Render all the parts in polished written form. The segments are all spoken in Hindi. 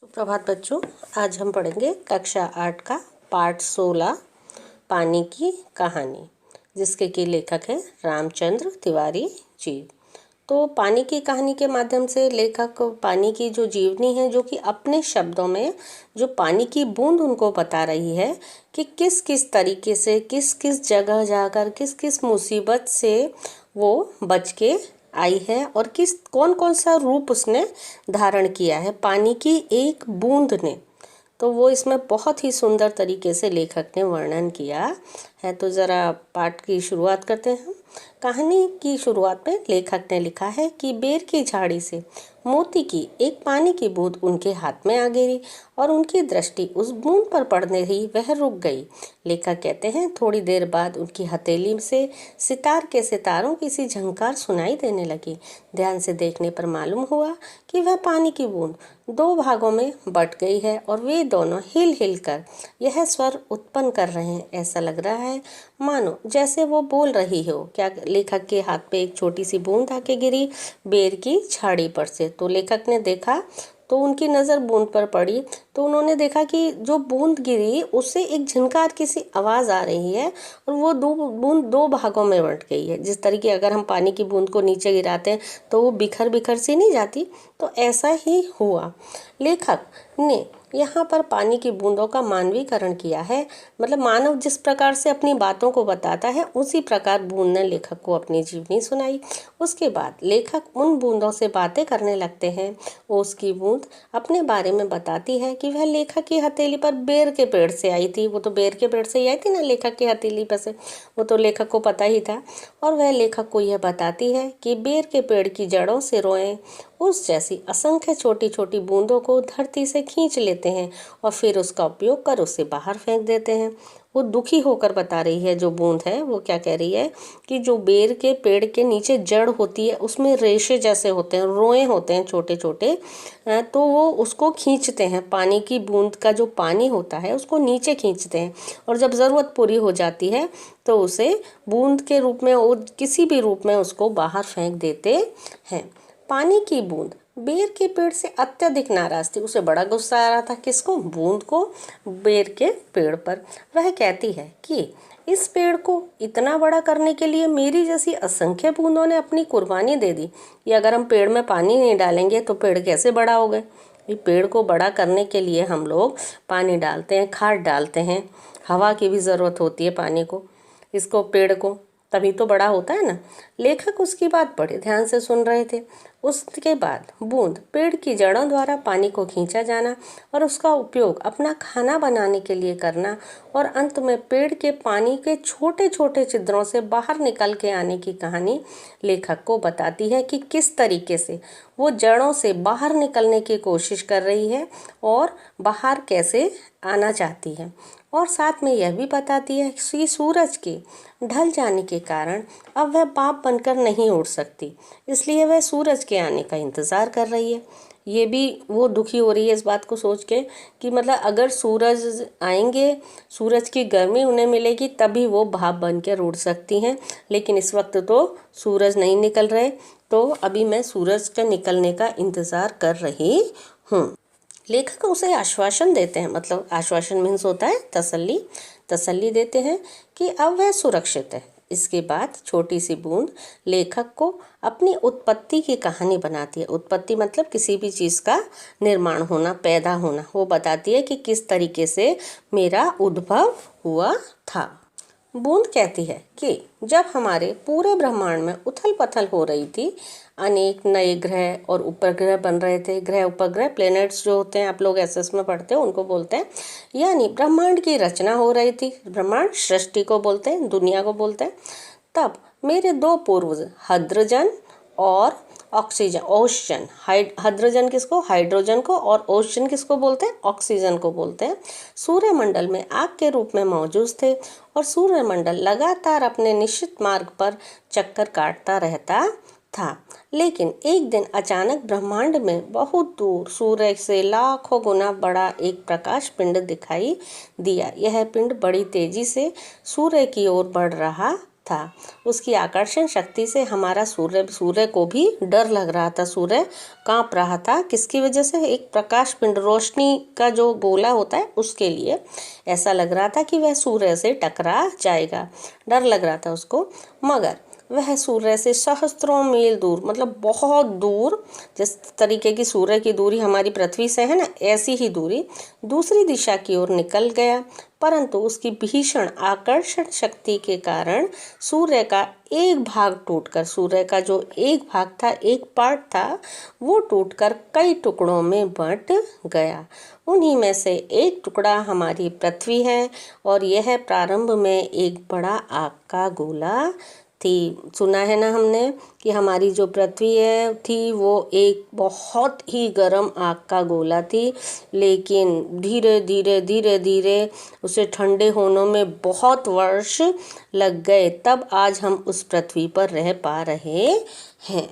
प्रभात बच्चों, आज हम पढ़ेंगे कक्षा 8 का पाठ 16 पानी की कहानी, जिसके की लेखक हैं रामचंद्र तिवारी जी। तो पानी की कहानी के माध्यम से लेखक पानी की जो जीवनी है, जो कि अपने शब्दों में जो पानी की बूंद उनको बता रही है कि किस किस तरीके से, किस किस जगह जाकर, किस किस मुसीबत से वो बच के आई है और किस कौन कौन सा रूप उसने धारण किया है पानी की एक बूंद ने। तो वो इसमें बहुत ही सुंदर तरीके से लेखक ने वर्णन किया है। तो ज़रा पाठ की शुरुआत करते हैं। कहानी की शुरुआत में लेखक ने लिखा है कि बेर की झाड़ी से मोती की एक पानी की बूंद उनके हाथ में आ गिरी और उनकी दृष्टि उस बूंद पर पड़ने ही वह रुक गई। लेखक कहते हैं, थोड़ी देर बाद उनकी हथेली से सितार के सितारों की सी झंकार सुनाई देने लगी। ध्यान से देखने पर मालूम हुआ कि वह पानी की बूंद दो भागों में बट गई है और वे दोनों हिल हिल कर यह स्वर उत्पन्न कर रहे हैं। ऐसा लग रहा है मानो जैसे वो बोल रही हो। क्या लेखक के हाथ पे एक छोटी सी बूंद आके गिरी बेर की झाड़ी पर से। तो लेखक ने देखा तो उनकी नज़र बूंद पर पड़ी, तो उन्होंने देखा कि जो बूंद गिरी उससे एक झनकार की सी आवाज़ आ रही है और वो बूंद दो भागों में बंट गई है। जिस तरीके अगर हम पानी की बूंद को नीचे गिराते हैं तो वो बिखर बिखर सी नहीं जाती, तो ऐसा ही हुआ। लेखक ने यहाँ पर पानी की बूंदों का मानवीकरण किया है, मतलब मानव जिस प्रकार से अपनी बातों को बताता है उसी प्रकार बूंद ने लेखक को अपनी जीवनी सुनाई। उसके बाद लेखक उन बूंदों से बातें करने लगते हैं। ओस की बूंद अपने बारे में बताती है कि वह लेखक की हथेली पर बेर के पेड़ से आई थी। वो तो बेर के पेड़ से ही आई थी ना लेखक की हथेली पर से, वो तो लेखक को पता ही था। और वह लेखक को यह बताती है कि बेर के पेड़ की जड़ों से रोएं उस जैसी असंख्य छोटी छोटी बूंदों को धरती से खींच लेते हैं और फिर उसका उपयोग कर उसे बाहर फेंक देते हैं। वो दुखी होकर बता रही है, जो बूंद है वो क्या कह रही है कि जो बेर के पेड़ के नीचे जड़ होती है उसमें रेशे जैसे होते हैं, रोए होते हैं छोटे छोटे, तो वो उसको खींचते हैं। पानी की बूंद का जो पानी होता है उसको नीचे खींचते हैं और जब ज़रूरत पूरी हो जाती है तो उसे बूंद के रूप में और किसी भी रूप में उसको बाहर फेंक देते हैं। पानी की बूंद बेर के पेड़ से अत्यधिक नाराज थी। उसे बड़ा गुस्सा आ रहा था। किसको? बूंद को, बेर के पेड़ पर। वह कहती है कि इस पेड़ को इतना बड़ा करने के लिए मेरी जैसी असंख्य बूंदों ने अपनी कुर्बानी दे दी। ये अगर हम पेड़ में पानी नहीं डालेंगे तो पेड़ कैसे बड़ा होगा? ये पेड़ को बड़ा करने के लिए हम लोग पानी डालते हैं, खाद डालते हैं, हवा की भी ज़रूरत होती है पानी को, इसको पेड़ को, तभी तो बड़ा होता है ना। लेखक उसकी बात बड़े ध्यान से सुन रहे थे। उसके बाद बूंद पेड़ की जड़ों द्वारा पानी को खींचा जाना और उसका उपयोग अपना खाना बनाने के लिए करना और अंत में पेड़ के पानी के छोटे छोटे छिद्रों से बाहर निकल के आने की कहानी लेखक को बताती है कि किस तरीके से वो जड़ों से बाहर निकलने की कोशिश कर रही है और बाहर कैसे आना चाहती है। और साथ में यह भी बताती है कि सूरज के ढल जाने के कारण अब वह बाप बनकर नहीं उड़ सकती, इसलिए वह सूरज के आने का इंतज़ार कर रही है। ये भी वो दुखी हो रही है इस बात को सोच के कि मतलब अगर सूरज आएंगे, सूरज की गर्मी उन्हें मिलेगी, तभी वो भाप बनकर उड़ सकती हैं। लेकिन इस वक्त तो सूरज नहीं निकल रहे, तो अभी मैं सूरज के निकलने का इंतज़ार कर रही हूँ। लेखक उसे आश्वासन देते हैं, मतलब आश्वासन मीन्स होता है तसल्ली देते हैं कि अब वह सुरक्षित है। इसके बाद छोटी सी बूंद लेखक को अपनी उत्पत्ति की कहानी बनाती है। उत्पत्ति मतलब किसी भी चीज़ का निर्माण होना, पैदा होना। वो बताती है कि किस तरीके से मेरा उद्भव हुआ था। बूंद कहती है कि जब हमारे पूरे ब्रह्मांड में उथल पथल हो रही थी, अनेक नए ग्रह और उपग्रह बन रहे थे। ग्रह उपग्रह प्लैनेट्स जो होते हैं, आप लोग एसएस में पढ़ते हैं, उनको बोलते हैं। यानी ब्रह्मांड की रचना हो रही थी। ब्रह्मांड सृष्टि को बोलते हैं, दुनिया को बोलते हैं। तब मेरे दो पूर्वज हाइड्रोजन और ऑक्सीजन, ओशन, हाइड्रोजन किसको? हाइड्रोजन को, और ओशन किसको बोलते हैं? ऑक्सीजन को बोलते हैं। सूर्यमंडल में आग के रूप में मौजूद थे और सूर्यमंडल लगातार अपने निश्चित मार्ग पर चक्कर काटता रहता था। लेकिन एक दिन अचानक ब्रह्मांड में बहुत दूर सूर्य से लाखों गुना बड़ा एक प्रकाश पिंड दिखाई दिया। यह पिंड बड़ी तेजी से सूर्य की ओर बढ़ रहा था। उसकी आकर्षण शक्ति से हमारा सूर्य को भी डर लग रहा था, सूर्य कांप रहा था। किसकी वजह से? एक प्रकाश पिंड, रोशनी का जो गोला होता है उसके लिए ऐसा लग रहा था कि वह सूर्य से टकरा जाएगा, डर लग रहा था उसको। मगर वह सूर्य से सहस्त्रों मील दूर, मतलब बहुत दूर, जिस तरीके की सूर्य की दूरी हमारी पृथ्वी से है ना, ऐसी ही दूरी दूसरी दिशा की ओर निकल गया। परंतु उसकी भीषण आकर्षण शक्ति के कारण सूर्य का एक भाग टूटकर, सूर्य का जो एक भाग था, एक पार्ट था, वो टूटकर कई टुकड़ों में बंट गया। उन्हीं में से एक टुकड़ा हमारी पृथ्वी है और यह प्रारंभ में एक बड़ा आग का गोला थी। सुना है ना हमने कि हमारी जो पृथ्वी है थी वो एक बहुत ही गर्म आग का गोला थी, लेकिन धीरे धीरे धीरे धीरे उसे ठंडे होने में बहुत वर्ष लग गए, तब आज हम उस पृथ्वी पर रह पा रहे हैं।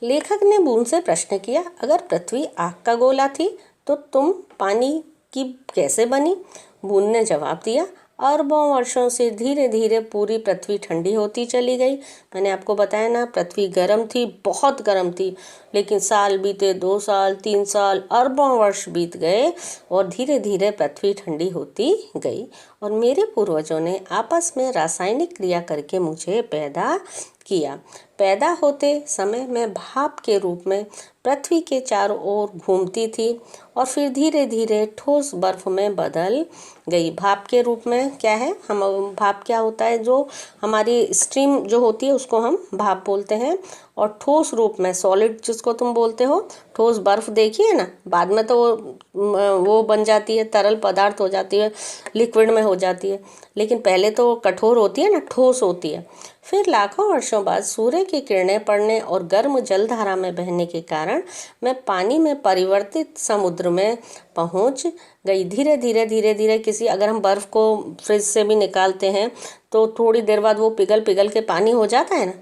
लेखक ने बूंद से प्रश्न किया, अगर पृथ्वी आग का गोला थी तो तुम पानी की कैसे बनी? बूंद ने जवाब दिया, अरबों वर्षों से धीरे धीरे पूरी पृथ्वी ठंडी होती चली गई। मैंने आपको बताया ना, पृथ्वी गर्म थी, बहुत गर्म थी, लेकिन साल बीते, 2 साल, 3 साल, अरबों वर्ष बीत गए और धीरे धीरे पृथ्वी ठंडी होती गई। और मेरे पूर्वजों ने आपस में रासायनिक क्रिया करके मुझे पैदा किया। पैदा होते समय मैं भाप के रूप में पृथ्वी के चारों ओर घूमती थी और फिर धीरे धीरे ठोस बर्फ में बदल गई। भाप के रूप में क्या है, हम भाप क्या होता है, जो हमारी स्टीम जो होती है उसको हम भाप बोलते हैं। और ठोस रूप में सॉलिड जिसको तुम बोलते हो, ठोस बर्फ देखी है ना, बाद में तो वो बन जाती है, तरल पदार्थ हो जाती है, लिक्विड में हो जाती है, लेकिन पहले तो कठोर होती है ना, ठोस होती है। फिर लाखों वर्षों बाद सूर्य की किरणें पड़ने और गर्म जलधारा में बहने के कारण मैं पानी में परिवर्तित समुद्र में पहुंच गई। धीरे धीरे धीरे धीरे किसी, अगर हम बर्फ़ को फ्रिज से भी निकालते हैं तो थोड़ी देर बाद वो पिघल पिघल के पानी हो जाता है ना,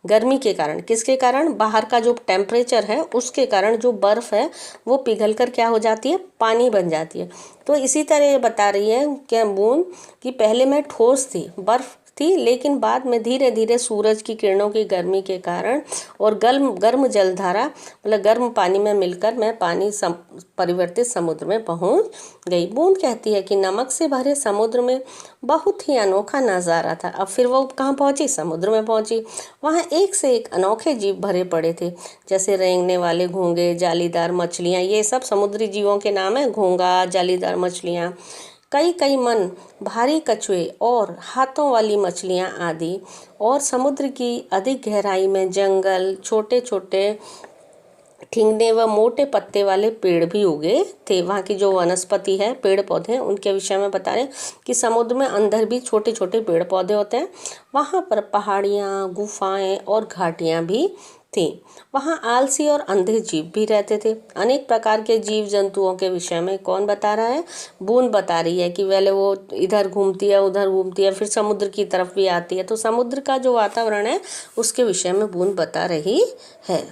गर्मी के कारण। किसके कारण? बाहर का जो टेम्परेचर है उसके कारण जो बर्फ़ है वो पिघल कर क्या हो जाती है, पानी बन जाती है। तो इसी तरह ये बता रही है क्या बूंद कि पहले मैं ठोस थी, बर्फ़ थी, लेकिन बाद में धीरे धीरे सूरज की किरणों की गर्मी के कारण और गर्म जलधारा, मतलब गर्म पानी में मिलकर मैं परिवर्तित समुद्र में पहुंच गई। बूंद कहती है कि नमक से भरे समुद्र में बहुत ही अनोखा नज़ारा था। अब फिर वो कहाँ पहुंची? समुद्र में पहुंची। वहाँ एक से एक अनोखे जीव भरे पड़े थे, जैसे रेंगने वाले घोंगे, जालीदार मछलियाँ, ये सब समुद्री जीवों के नाम है, घोंगा, जालीदार मछलियाँ, कई मन भारी कछुए और हाथों वाली मछलियाँ आदि। और समुद्र की अधिक गहराई में जंगल, छोटे छोटे ठिंगने व मोटे पत्ते वाले पेड़ भी उगे थे। वहाँ की जो वनस्पति है, पेड़ पौधे, उनके विषय में बता रहे कि समुद्र में अंदर भी छोटे छोटे पेड़ पौधे होते हैं। वहाँ पर पहाड़ियाँ, गुफाएं और घाटियाँ भी थी। वहाँ आलसी और अंधे जीव भी रहते थे। अनेक प्रकार के जीव जंतुओं के विषय में कौन बता रहा है? बूंद बता रही है कि पहले वो इधर घूमती है, उधर घूमती है, फिर समुद्र की तरफ भी आती है। तो समुद्र का जो वातावरण है उसके विषय में बूंद बता रही है।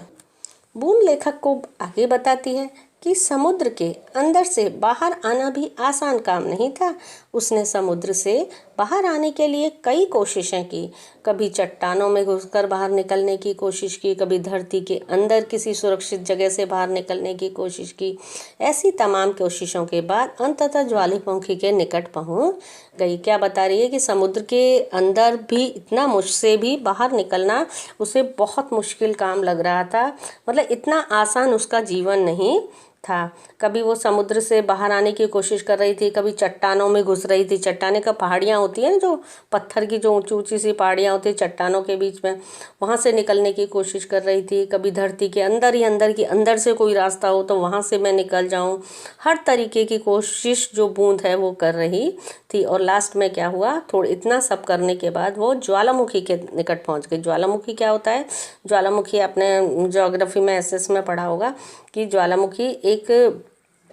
बूंद लेखक को आगे बताती है कि समुद्र के अंदर से बाहर आना भी आसान काम नहीं था। उसने समुद्र से बाहर आने के लिए कई कोशिशें की। कभी चट्टानों में घुसकर बाहर निकलने की कोशिश की, कभी धरती के अंदर किसी सुरक्षित जगह से बाहर निकलने की कोशिश की। ऐसी तमाम कोशिशों के बाद अंततः ज्वालामुखी के निकट पहुंच गई। क्या बता रही है कि समुद्र के अंदर भी इतना मुझसे भी बाहर निकलना उसे बहुत मुश्किल काम लग रहा था, मतलब इतना आसान उसका जीवन नहीं था। कभी वो समुद्र से बाहर आने की कोशिश कर रही थी, कभी चट्टानों में घुस रही थी। चट्टाने का पहाड़ियाँ होती हैं, जो पत्थर की जो ऊंची ऊंची सी पहाड़ियाँ होती हैं चट्टानों के बीच में, वहाँ से निकलने की कोशिश कर रही थी। कभी धरती के अंदर ही अंदर से कोई रास्ता हो तो वहाँ से मैं निकल जाऊँ। हर तरीके की कोशिश जो बूंद है वो कर रही थी। और लास्ट में क्या हुआ, थोड़ा इतना सब करने के बाद वो ज्वालामुखी के निकट पहुँच गई। ज्वालामुखी क्या होता है? ज्वालामुखी आपने ज्योग्राफी में एसएस में पढ़ा होगा कि ज्वालामुखी एक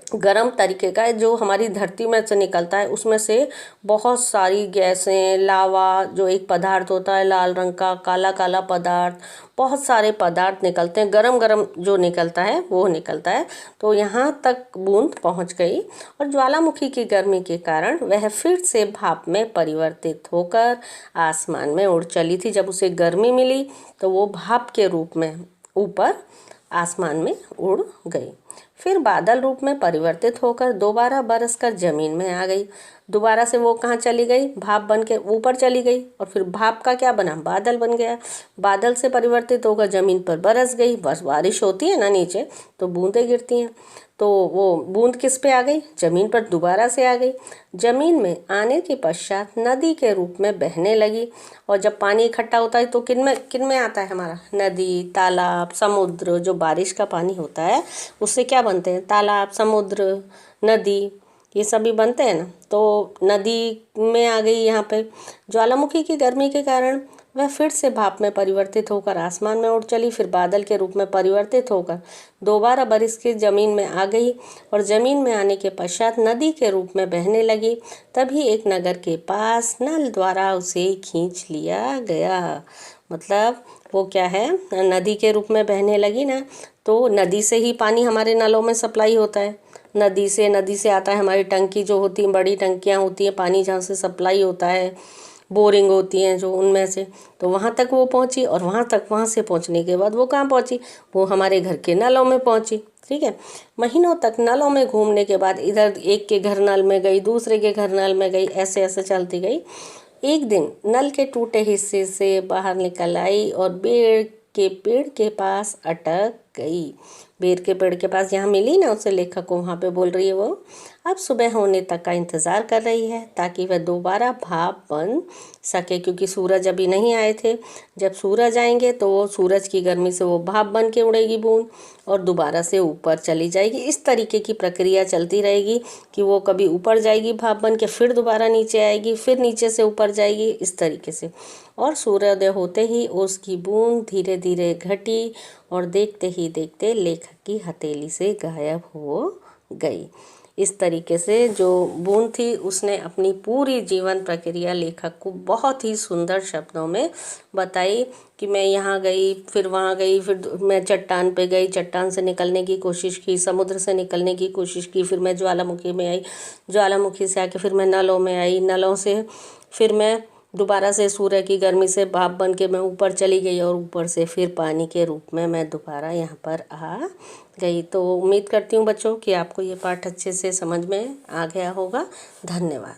गरम तरीके का है, जो हमारी धरती में से निकलता है उसमें से बहुत सारी गैसें, लावा जो एक पदार्थ होता है लाल रंग का, काला काला पदार्थ, बहुत सारे पदार्थ निकलते हैं, गरम गरम जो निकलता है वो निकलता है। तो यहाँ तक बूंद पहुँच गई और ज्वालामुखी की गर्मी के कारण वह फिर से भाप में परिवर्तित होकर आसमान में उड़ चली थी। जब उसे गर्मी मिली तो वो भाप के रूप में ऊपर आसमान में उड़ गई। फिर बादल रूप में परिवर्तित होकर दोबारा बरसकर जमीन में आ गई। दोबारा से वो कहाँ चली गई? भाप बन के ऊपर चली गई और फिर भाप का क्या बना? बादल बन गया। बादल से परिवर्तित होकर जमीन पर बरस गई। बस बारिश होती है ना नीचे तो बूंदें गिरती हैं, तो वो बूंद किस पे आ गई? जमीन पर दोबारा से आ गई। जमीन में आने के पश्चात नदी के रूप में बहने लगी। और जब पानी इकट्ठा होता है तो किन में आता है हमारा? नदी, तालाब, समुद्र। जो बारिश का पानी होता है उससे क्या बनते हैं? तालाब, समुद्र, नदी, ये सभी बनते हैं ना। तो नदी में आ गई यहाँ पे। ज्वालामुखी की गर्मी के कारण वह फिर से भाप में परिवर्तित होकर आसमान में उड़ चली। फिर बादल के रूप में परिवर्तित होकर दोबारा बरस के जमीन में आ गई और जमीन में आने के पश्चात नदी के रूप में बहने लगी। तभी एक नगर के पास नल द्वारा उसे खींच लिया गया। मतलब वो क्या है, नदी के रूप में बहने लगी ना, तो नदी से ही पानी हमारे नलों में सप्लाई होता है। नदी से आता है, हमारी टंकी जो होती है, बड़ी टंकियाँ होती हैं पानी जहाँ से सप्लाई होता है, बोरिंग होती हैं जो, उनमें से तो वहाँ तक वो पहुँची। और वहाँ से पहुँचने के बाद वो कहाँ पहुँची? वो हमारे घर के नलों में पहुँची। ठीक है, महीनों तक नलों में घूमने के बाद इधर एक के घर नल में गई, दूसरे के घर नल में गई, ऐसे ऐसे चलती गई। एक दिन नल के टूटे हिस्से से बाहर निकल आई और पेड़ के पास अटक गई। बेर के पेड़ के पास जहाँ मिली ना उसे, लेखक को वहाँ पे बोल रही है वो अब सुबह होने तक का इंतज़ार कर रही है ताकि वह दोबारा भाप बन सके, क्योंकि सूरज अभी नहीं आए थे। जब सूरज आएंगे तो वो सूरज की गर्मी से वो भाप बन के उड़ेगी बूंद और दोबारा से ऊपर चली जाएगी। इस तरीके की प्रक्रिया चलती रहेगी कि वो कभी ऊपर जाएगी भाप बन के, फिर दोबारा नीचे आएगी, फिर नीचे से ऊपर जाएगी, इस तरीके से। और सूर्योदय होते ही उसकी बूंद धीरे धीरे घटी और देखते ही देखते लेखक की हथेली से गायब हो गई। इस तरीके से जो बूंद थी उसने अपनी पूरी जीवन प्रक्रिया लेखक को बहुत ही सुंदर शब्दों में बताई कि मैं यहाँ गई, फिर वहाँ गई, फिर मैं चट्टान पे गई, चट्टान से निकलने की कोशिश की, समुद्र से निकलने की कोशिश की, फिर मैं ज्वालामुखी में आई, ज्वालामुखी से आके फिर मैं नलों में आई, नलों से फिर मैं दोबारा से सूर्य की गर्मी से भाप बन के मैं ऊपर चली गई और ऊपर से फिर पानी के रूप में मैं दोबारा यहाँ पर आ गई। तो उम्मीद करती हूँ बच्चों कि आपको ये पाठ अच्छे से समझ में आ गया होगा। धन्यवाद।